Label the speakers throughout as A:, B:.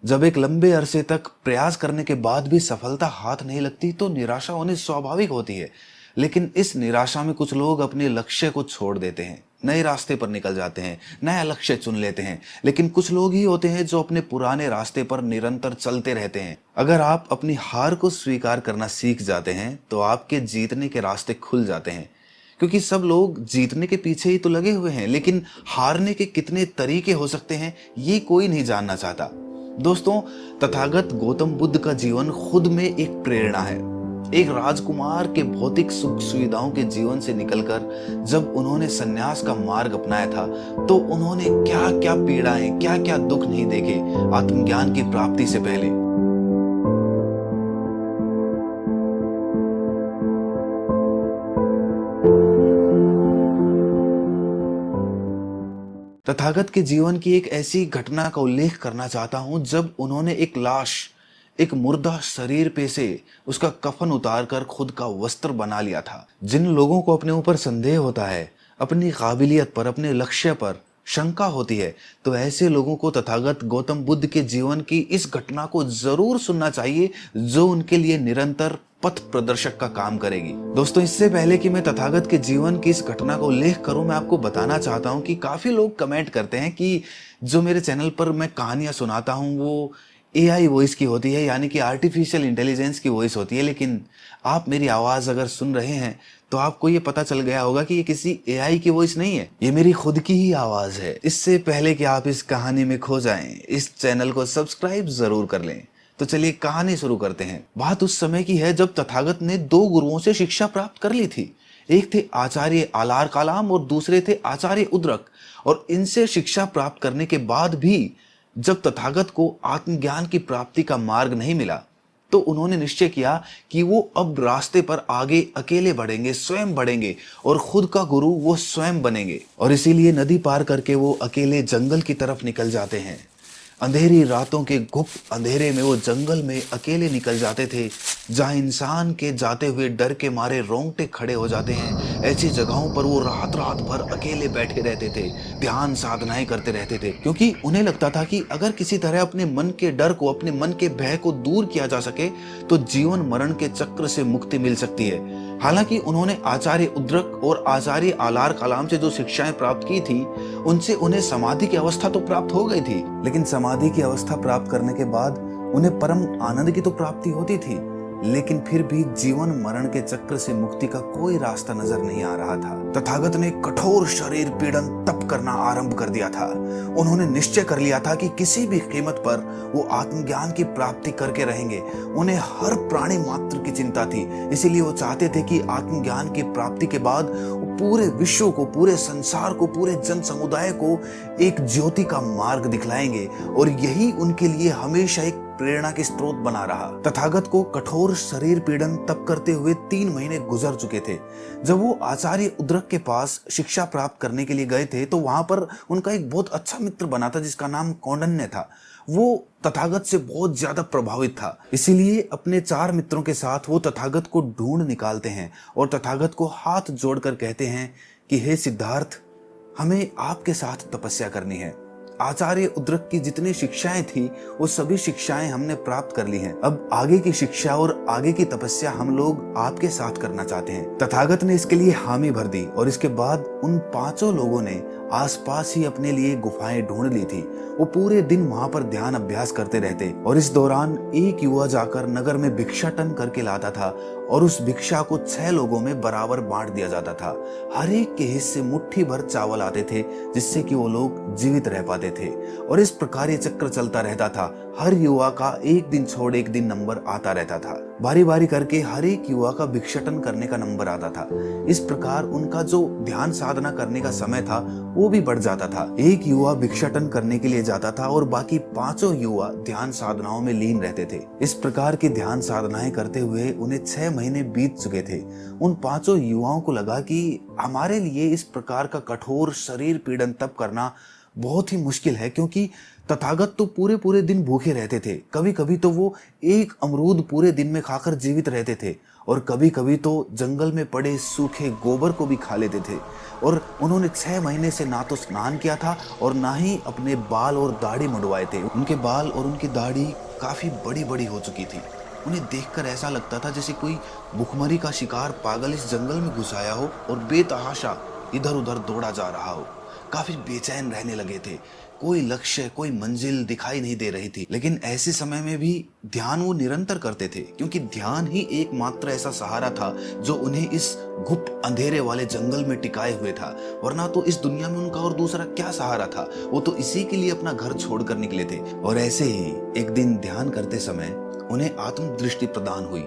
A: जब एक लंबे अरसे तक प्रयास करने के बाद भी सफलता हाथ नहीं लगती तो निराशा होनी स्वाभाविक होती है। लेकिन इस निराशा में कुछ लोग अपने लक्ष्य को छोड़ देते हैं, नए रास्ते पर निकल जाते हैं, नया लक्ष्य चुन लेते हैं। लेकिन कुछ लोग ही होते हैं जो अपने पुराने रास्ते पर निरंतर चलते रहते हैं। अगर आप अपनी हार को स्वीकार करना सीख जाते हैं तो आपके जीतने के रास्ते खुल जाते हैं। क्योंकि सब लोग जीतने के पीछे ही तो लगे हुए हैं, लेकिन हारने के कितने तरीके हो सकते हैं ये कोई नहीं जानना चाहता। दोस्तों, तथागत गौतम बुद्ध का जीवन खुद में एक प्रेरणा है। एक राजकुमार के भौतिक सुख सुविधाओं के जीवन से निकलकर जब उन्होंने सन्यास का मार्ग अपनाया था तो उन्होंने क्या क्या पीड़ाएं, क्या क्या दुख नहीं देखे आत्मज्ञान की प्राप्ति से पहले। तथागत के जीवन की एक ऐसी घटना का उल्लेख करना चाहता हूं जब उन्होंने एक लाश, एक मुर्दा शरीर पे से उसका कफन उतारकर खुद का वस्त्र बना लिया था। जिन लोगों को अपने ऊपर संदेह होता है, अपनी काबिलियत पर, अपने लक्ष्य पर शंका होती है, तो ऐसे लोगों को तथागत गौतम बुद्ध के जीवन की इस घटना को जरूर सुनना चाहिए, जो उनके लिए निरंतर पथ प्रदर्शक का काम करेगी। दोस्तों, इससे पहले कि मैं तथागत के जीवन की इस घटना का उल्लेख करूं, मैं आपको बताना चाहता हूं कि काफी लोग कमेंट करते हैं कि जो मेरे चैनल पर मैं कहानियां सुनाता हूं वो एआई वॉइस की होती है, यानी कि आर्टिफिशियल इंटेलिजेंस की वॉइस होती है। लेकिन आप मेरी आवाज अगर सुन रहे हैं तो आपको ये पता चल गया होगा कि ये किसी एआई की वॉइस नहीं है, ये मेरी खुद की ही आवाज है। इससे पहले कि आप इस कहानी में खो जाएं, इस चैनल को सब्सक्राइब जरूर कर लें। तो चलिए कहानी शुरू करते हैं। बात उस समय की है जब तथागत ने दो गुरुओं से शिक्षा प्राप्त कर ली थी। एक थे आचार्य आलार कालाम और दूसरे थे आचार्य उद्रक। और इनसे शिक्षा प्राप्त करने के बाद भी जब तथागत को आत्मज्ञान की प्राप्ति का मार्ग नहीं मिला तो उन्होंने निश्चय किया कि वो अब रास्ते पर आगे अकेले बढ़ेंगे, स्वयं बढ़ेंगे और खुद का गुरु वो स्वयं बनेंगे। और इसीलिए नदी पार करके वो अकेले जंगल की तरफ निकल जाते हैं। अंधेरी रातों के गुप्त अंधेरे में वो जंगल में अकेले निकल जाते थे, जहां इंसान के जाते हुए डर के मारे रोंगटे खड़े हो जाते हैं। ऐसी जगहों पर वो रात रात भर अकेले बैठे रहते थे, ध्यान साधनाएं करते रहते थे, क्योंकि उन्हें लगता था कि अगर किसी तरह अपने मन के डर को, अपने मन के भय को दूर किया जा सके तो जीवन मरण के चक्र से मुक्ति मिल सकती है। हालांकि उन्होंने आचार्य उद्रक और आचार्य आलार कलाम से जो शिक्षाएं प्राप्त की थी, उनसे उन्हें समाधि की अवस्था तो प्राप्त हो गई थी, लेकिन समाधि की अवस्था प्राप्त करने के बाद उन्हें परम आनंद की तो प्राप्ति होती थी, लेकिन फिर भी जीवन मरण के चक्र से मुक्ति का कोई रास्ता नजर नहीं आ रहा था। तथागत ने कठोर शरीर पीड़न तप करना आरंभ कर दिया था। उन्होंने निश्चय कर लिया था कि किसी भी कीमत पर वो आत्मज्ञान की प्राप्ति करके रहेंगे। उन्हें हर प्राणी मात्र की चिंता थी, इसीलिए वो चाहते थे कि आत्मज्ञान की प्राप्ति के बाद पूरे विश्व को, पूरे संसार को, पूरे जन समुदाय को एक ज्योति का मार्ग दिखलाएंगे। और यही उनके लिए हमेशा एक प्रेरणा के स्रोत बना रहा। तथागत को कठोर शरीर पीड़न तप करते हुए 3 महीने गुजर चुके थे। जब वो आचार्य उद्रक के पास शिक्षा प्राप्त करने के लिए गए थे तो वहां पर उनका एक बहुत अच्छा मित्र बना था जिसका नाम कौंडन्य था। वो तथागत से बहुत ज्यादा प्रभावित था, इसीलिए अपने 4 मित्रों के साथ वो तथागत को ढूंढ निकालते हैं और तथागत को हाथ जोड़कर कहते हैं कि हे सिद्धार्थ, हमें आपके साथ तपस्या करनी है। आचार्य उद्रक की जितनी शिक्षाएं थी वो सभी शिक्षाएं हमने प्राप्त कर ली हैं। अब आगे की शिक्षा और आगे की तपस्या हम लोग आपके साथ करना चाहते हैं। तथागत ने इसके लिए हामी भर दी और इसके बाद उन 5 लोगों ने आसपास ही अपने लिए गुफाएं ढूंढ ली थी। वो पूरे दिन वहां पर ध्यान अभ्यास करते रहते और इस दौरान एक युवा जाकर नगर में भिक्षाटन करके लाता था और उस भिक्षा को 6 लोगों में बराबर बांट दिया जाता था। हर एक के हिस्से मुट्ठी भर चावल आते थे जिससे कि वो लोग जीवित रह पाते थे। और इस प्रकार ये चक्र चलता रहता था। हर युवा का एक दिन छोड़ एक दिन नंबर आता रहता था। बारी बारी करके हर एक युवा का भिक्षाटन करने का नंबर आता था। इस प्रकार उनका जो ध्यान साधना करने का समय था वो भी बढ़ जाता था। एक युवा भिक्षाटन करने के लिए जाता था और बाकी 5 युवा ध्यान साधनाओं में लीन रहते थे। इस प्रकार की ध्यान साधनाएं करते हुए उन्हें 6 महीने बीत चुके थे। उन 5 युवाओं को लगा कि हमारे लिए इस प्रकार का कठोर शरीर पीड़न तप करना बहुत ही मुश्किल है, क्योंकि तथागत तो पूरे पूरे दिन भूखे रहते थे। कभी कभी तो वो एक अमरूद पूरे दिन में खाकर जीवित रहते थे और कभी कभी तो जंगल में पड़े सूखे गोबर को भी खा लेते थे। और उन्होंने 6 महीने से ना तो स्नान किया था और ना ही अपने बाल और दाढ़ी मुंडवाए थे। उनके बाल और उनकी दाढ़ी काफी बड़ी बड़ी हो चुकी थी। उन्हें देखकर ऐसा लगता था जैसे कोई भुखमरी का शिकार पागल इस जंगल में घुस आया हो और बेतहाशा इधर उधर दौड़ा जा रहा हो। काफी बेचैन रहने लगे थे। कोई लक्ष्य, कोई मंजिल दिखाई नहीं दे रही थी। लेकिन ऐसे समय में भी ध्यान वो निरंतर करते थे, क्योंकि ध्यान ही एकमात्र ऐसा सहारा था जो उन्हें इस गुप्त अंधेरे वाले जंगल में टिकाए हुए था। वरना तो इस दुनिया में उनका और दूसरा क्या सहारा था। वो तो इसी के लिए अपना घर छोड़कर निकले थे। और ऐसे ही एक दिन ध्यान करते समय उन्हें आत्मदृष्टि प्रदान हुई।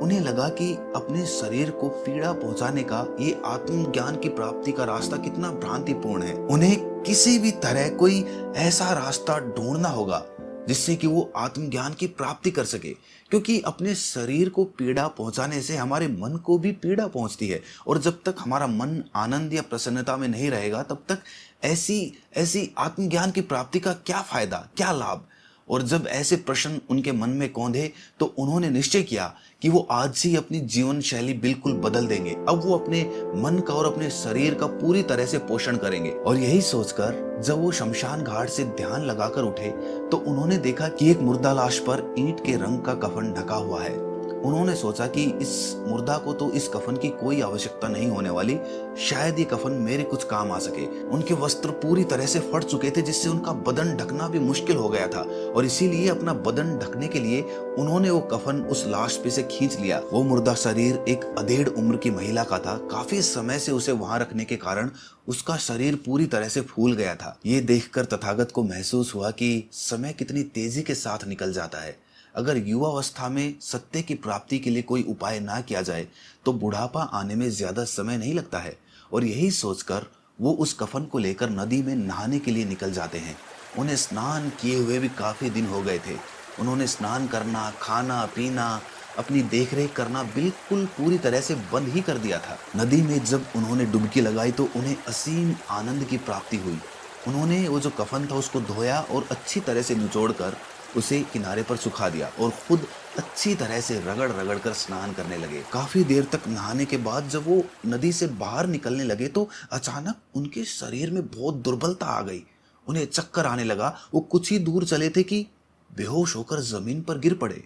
A: उन्हें लगा कि अपने शरीर को पीड़ा पहुंचाने का ये आत्मज्ञान की प्राप्ति का रास्ता कितना भ्रांतिपूर्ण है। उन्हें किसी भी तरह कोई ऐसा रास्ता ढूंढना होगा जिससे कि वो आत्मज्ञान की प्राप्ति कर सके, क्योंकि अपने शरीर को पीड़ा पहुंचाने से हमारे मन को भी पीड़ा पहुंचती है। और जब तक हमारा मन आनंद या प्रसन्नता में नहीं रहेगा, तब तक ऐसी आत्मज्ञान की प्राप्ति का क्या फायदा, क्या लाभ। और जब ऐसे प्रश्न उनके मन में कौंधे तो उन्होंने निश्चय किया कि वो आज से ही अपनी जीवन शैली बिल्कुल बदल देंगे। अब वो अपने मन का और अपने शरीर का पूरी तरह से पोषण करेंगे। और यही सोचकर जब वो शमशान घाट से ध्यान लगाकर उठे तो उन्होंने देखा कि एक मुर्दा लाश पर ईंट के रंग का कफन ढका हुआ है। उन्होंने सोचा कि इस मुर्दा को तो इस कफन की कोई आवश्यकता नहीं होने वाली, शायद ये कफन मेरे कुछ काम आ सके। उनके वस्त्र पूरी तरह से फट चुके थे, जिससे उनका बदन ढकना भी मुश्किल हो गया था। और इसीलिए अपना बदन ढकने के लिए उन्होंने वो कफन उस लाश पे से खींच लिया। वो मुर्दा शरीर एक अधेड़ उम्र की महिला का था। काफी समय से उसे वहां रखने के कारण उसका शरीर पूरी तरह से फूल गया था। ये देखकर तथागत को महसूस हुआ कि समय कितनी तेजी के साथ निकल जाता है। अगर युवावस्था में सत्य की प्राप्ति के लिए कोई उपाय ना किया जाए तो बुढ़ापा आने में ज्यादा समय नहीं लगता है। और यही सोचकर वो उस कफन को लेकर नदी में नहाने के लिए निकल जाते हैं। उन्हें स्नान किए हुए भी काफी दिन हो गए थे। उन्होंने स्नान करना, खाना पीना, अपनी देखरेख करना बिल्कुल पूरी तरह से बंद ही कर दिया था। नदी में जब उन्होंने डुबकी लगाई तो उन्हें असीम आनंद की प्राप्ति हुई। उन्होंने वो जो कफन था उसको धोया और अच्छी तरह से निचोड़कर उसे किनारे पर सुखा दिया और खुद अच्छी तरह से रगड़ रगड़ कर स्नान करने लगे। काफी देर तक नहाने के बाद जब वो नदी से बाहर निकलने लगे तो अचानक उनके शरीर में बहुत दुर्बलता आ गई। उन्हें चक्कर आने लगा। वो कुछ ही दूर चले थे कि बेहोश होकर जमीन पर गिर पड़े।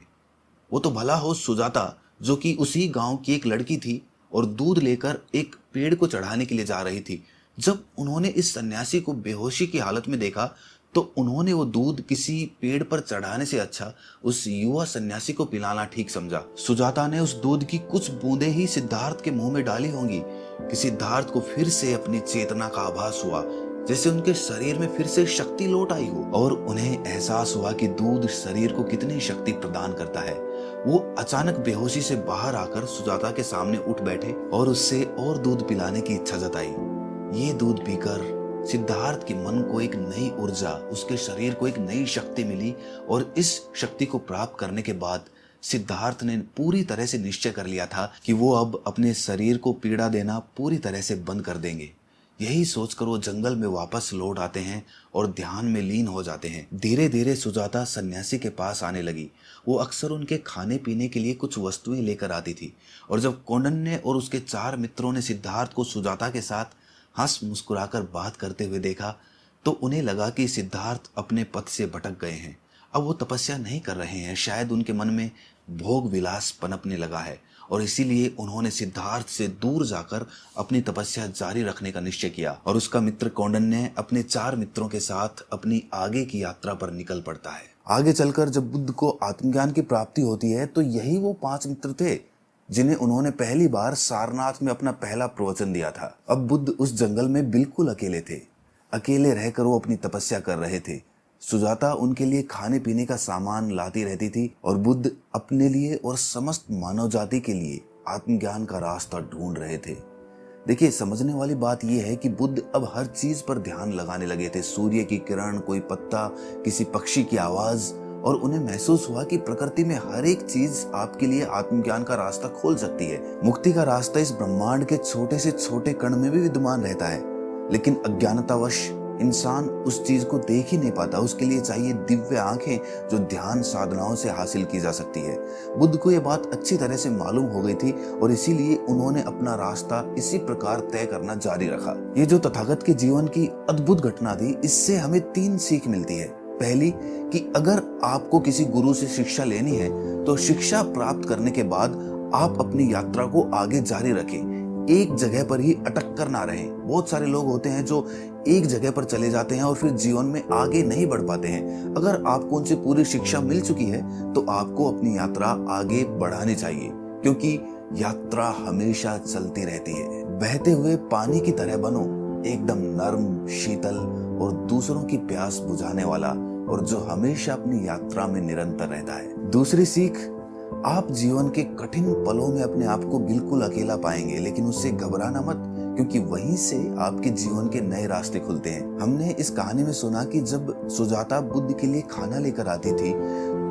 A: वो तो भला हो सुजाता, जो कि उसी गांव की एक लड़की थी और दूध लेकर एक पेड़ को चढ़ाने के लिए जा रही थी। जब उन्होंने इस सन्यासी को बेहोशी की हालत में देखा तो उन्होंने वो दूध किसी पेड़ पर चढ़ाने से अच्छा उस युवा सन्यासी को पिलाना ठीक समझा। सुजाता ने उस दूध की कुछ बूंदें ही सिद्धार्थ के मुंह में डाली होंगी कि सिद्धार्थ को फिर से अपनी चेतना का आभास हुआ, जैसे उनके शरीर में फिर से शक्ति लौट आई हो। और उन्हें एहसास हुआ कि दूध शरीर को कितनी शक्ति प्रदान करता है। वो अचानक बेहोशी से बाहर आकर सुजाता के सामने उठ बैठे और उससे और दूध पिलाने की इच्छा जताई। ये दूध पीकर सिद्धार्थ के मन को एक नई ऊर्जा, उसके शरीर को एक नई शक्ति मिली। और इस शक्ति को प्राप्त करने के बाद सिद्धार्थ ने पूरी तरह से निश्चय कर लिया था कि वो अब अपने शरीर को पीड़ा देना पूरी तरह से बंद कर देंगे। यही सोचकर वो जंगल में वापस लौट आते हैं और ध्यान में लीन हो जाते हैं। धीरे धीरे सुजाता सन्यासी के पास आने लगी। वो अक्सर उनके खाने पीने के लिए कुछ वस्तुएं लेकर आती थी। और जब कौंडिन्य और उसके 4 मित्रों ने सिद्धार्थ को सुजाता के साथ हंस मुस्कुराकर बात करते हुए देखा तो उन्हें लगा कि सिद्धार्थ अपने पथ से भटक गए हैं। अब वो तपस्या नहीं कर रहे हैं। शायद उनके मन में भोग विलास पनपने लगा है और इसीलिए उन्होंने सिद्धार्थ से दूर जाकर अपनी तपस्या जारी रखने का निश्चय किया। और उसका मित्र कौंडिन्य अपने 4 मित्रों के साथ अपनी आगे की यात्रा पर निकल पड़ता है। आगे चलकर जब बुद्ध को आत्मज्ञान की प्राप्ति होती है तो यही वो 5 मित्र थे जिन्हें उन्होंने पहली बार सारनाथ में अपना पहला प्रवचन दिया था। अब बुद्ध उस जंगल में बिल्कुल अकेले थे। अकेले रहकर वो अपनी तपस्या कर रहे थे। सुजाता उनके लिए खाने पीने का सामान लाती रहती थी और बुद्ध अपने लिए और समस्त मानव जाति के लिए आत्मज्ञान का रास्ता ढूंढ रहे थे। देखिए, समझने वाली बात यह है कि बुद्ध अब हर चीज पर ध्यान लगाने लगे थे। सूर्य की किरण, कोई पत्ता, किसी पक्षी की आवाज। और उन्हें महसूस हुआ कि प्रकृति में हर एक चीज आपके लिए आत्मज्ञान का रास्ता खोल सकती है। मुक्ति का रास्ता इस ब्रह्मांड के छोटे से छोटे कण में भी विद्यमान रहता है। लेकिन अज्ञानतावश इंसान उस चीज को देख ही नहीं पाता। उसके लिए चाहिए दिव्य आंखें जो ध्यान साधनाओं से हासिल की जा सकती है। बुद्ध को यह बात अच्छी तरह से मालूम हो गई थी और इसीलिए उन्होंने अपना रास्ता इसी प्रकार तय करना जारी रखा। ये जो तथागत के जीवन की अद्भुत घटना थी, इससे हमें 3 सीख मिलती है। पहली कि अगर आपको किसी गुरु से शिक्षा लेनी है तो शिक्षा प्राप्त करने के बाद आप अपनी यात्रा को आगे जारी रखें, एक जगह पर ही अटक कर ना रहें। बहुत सारे लोग होते हैं जो एक जगह पर चले जाते हैं और फिर जीवन में आगे नहीं बढ़ पाते हैं। अगर आपको उनसे पूरी शिक्षा मिल चुकी है तो आपको अपनी यात्रा आगे बढ़ानी चाहिए, क्योंकि यात्रा हमेशा चलती रहती है। बहते हुए पानी की तरह बनो, एकदम नर्म, शीतल और दूसरों की प्यास बुझाने वाला, और जो हमेशा अपनी यात्रा में निरंतर रहता है। दूसरी सीख, आप जीवन के कठिन पलों में अपने आप को बिल्कुल अकेला पाएंगे, लेकिन उससे घबराना मत, क्योंकि वहीं से आपके जीवन के नए रास्ते खुलते हैं। हमने इस कहानी में सुना कि जब सुजाता बुद्ध के लिए खाना लेकर आती थी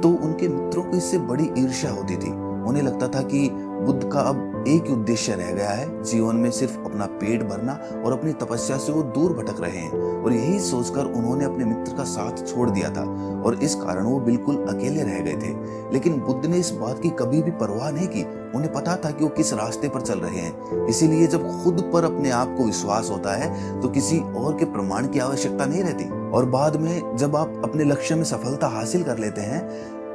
A: तो उनके मित्रों को इससे बड़ी ईर्ष्या होती थी। उन्हें लगता था कि बुद्ध का अब एक ही उद्देश्य रह गया है, जीवन में सिर्फ अपना पेट भरना, और अपनी तपस्या से वो दूर भटक रहे हैं। और यही सोचकर उन्होंने अपने मित्र का साथ छोड़ दिया था और इस कारण वो बिल्कुल अकेले रह गए थे। लेकिन बुद्ध ने इस बात की कभी भी परवाह नहीं की। उन्हें पता था कि वो किस रास्ते पर चल रहे हैं। इसीलिए जब खुद पर अपने आप को विश्वास होता है तो किसी और के प्रमाण की आवश्यकता नहीं रहती। और बाद में जब आप अपने लक्ष्य में सफलता हासिल कर लेते हैं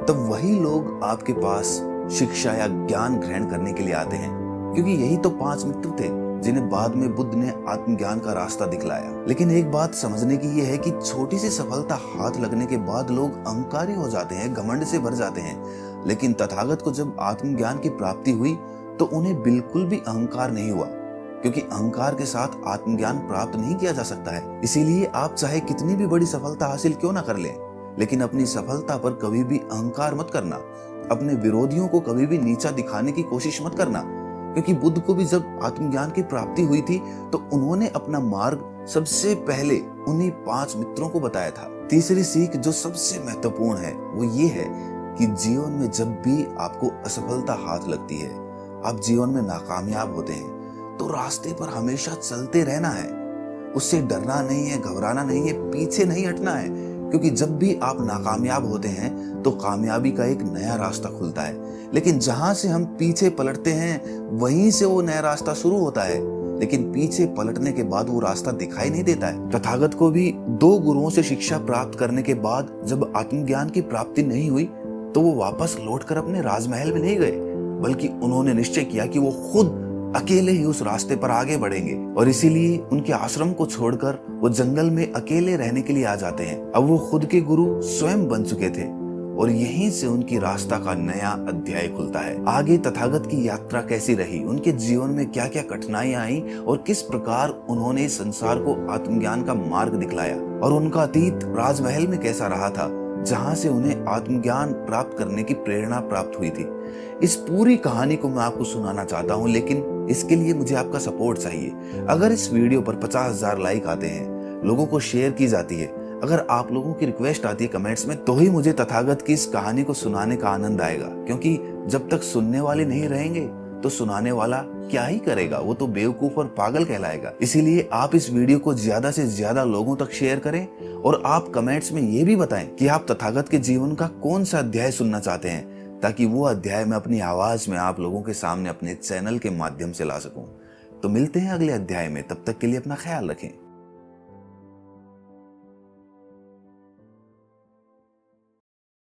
A: तब वही लोग आपके पास शिक्षा या ज्ञान ग्रहण करने के लिए आते हैं, क्योंकि यही तो 5 मित्र थे जिन्हें बाद में बुद्ध ने आत्मज्ञान का रास्ता दिखलाया। लेकिन एक बात समझने की यह है कि छोटी सी सफलता हाथ लगने के बाद लोग अहंकारी हो जाते हैं, घमंड से भर जाते हैं। लेकिन तथागत को जब आत्मज्ञान की प्राप्ति हुई तो उन्हें बिल्कुल भी अहंकार नहीं हुआ, क्योंकि अहंकार के साथ आत्मज्ञान प्राप्त नहीं किया जा सकता है। इसीलिए आप चाहे कितनी भी बड़ी सफलता हासिल क्यों ना कर लें, लेकिन अपनी सफलता पर कभी भी अहंकार मत करना। अपने विरोधियों को कभी भी नीचा दिखाने की कोशिश मत करना, क्योंकि बुद्ध को भी जब आत्मज्ञान की प्राप्ति हुई थी तो उन्होंने अपना मार्ग सबसे पहले उन्हीं 5 मित्रों को बताया था। तीसरी सीख जो सबसे महत्वपूर्ण है वो ये है कि जीवन में जब भी आपको असफलता हाथ लगती है, आप जीवन में नाकामयाब होते हैं, तो रास्ते पर हमेशा चलते रहना है। उससे डरना नहीं है, घबराना नहीं है, पीछे नहीं हटना है, क्योंकि जब भी आप नाकामयाब होते हैं तो कामयाबी का एक नया रास्ता खुलता है। लेकिन जहां से हम पीछे पलटते हैं वहीं से वो नया रास्ता शुरू होता है, लेकिन पीछे पलटने के बाद वो रास्ता दिखाई नहीं देता है। तथागत को भी 2 गुरुओं से शिक्षा प्राप्त करने के बाद जब आत्मज्ञान की प्राप्ति नहीं हुई तो वो वापस लौटकर अपने राजमहल में नहीं गए, बल्कि उन्होंने निश्चय किया कि वो खुद अकेले ही उस रास्ते पर आगे बढ़ेंगे। और इसीलिए उनके आश्रम को छोड़कर वो जंगल में अकेले रहने के लिए आ जाते हैं। अब वो खुद के गुरु स्वयं बन चुके थे और यहीं से उनकी रास्ता का नया अध्याय खुलता है। आगे तथागत की यात्रा कैसी रही, उनके जीवन में क्या क्या कठिनाइयां आई और किस प्रकार उन्होंने संसार को आत्मज्ञान का मार्ग दिखलाया, और उनका अतीत राजमहल में कैसा रहा था जहां से उन्हें आत्मज्ञान प्राप्त करने की प्रेरणा प्राप्त हुई थी। इस पूरी कहानी को मैं आपको सुनाना चाहता हूं, लेकिन इसके लिए मुझे आपका सपोर्ट चाहिए। अगर इस वीडियो पर 50,000 लाइक आते हैं, लोगों को शेयर की जाती है, अगर आप लोगों की रिक्वेस्ट आती है कमेंट्स में, तो ही मुझे तथागत की इस कहानी को सुनाने का आनंद आएगा। क्योंकि जब तक सुनने वाले नहीं रहेंगे तो सुनाने वाला क्या ही करेगा, वो तो बेवकूफ और पागल कहलाएगा। इसीलिए आप इस वीडियो को ज्यादा से ज्यादा लोगों तक शेयर करें और आप कमेंट्स में ये भी बताएं कि आप तथागत के जीवन का कौन सा अध्याय सुनना चाहते हैं, ताकि वो अध्याय मैं अपनी आवाज में आप लोगों के सामने अपने चैनल के माध्यम से ला सकूं। तो मिलते हैं अगले अध्याय में, तब तक के लिए अपना ख्याल रखें।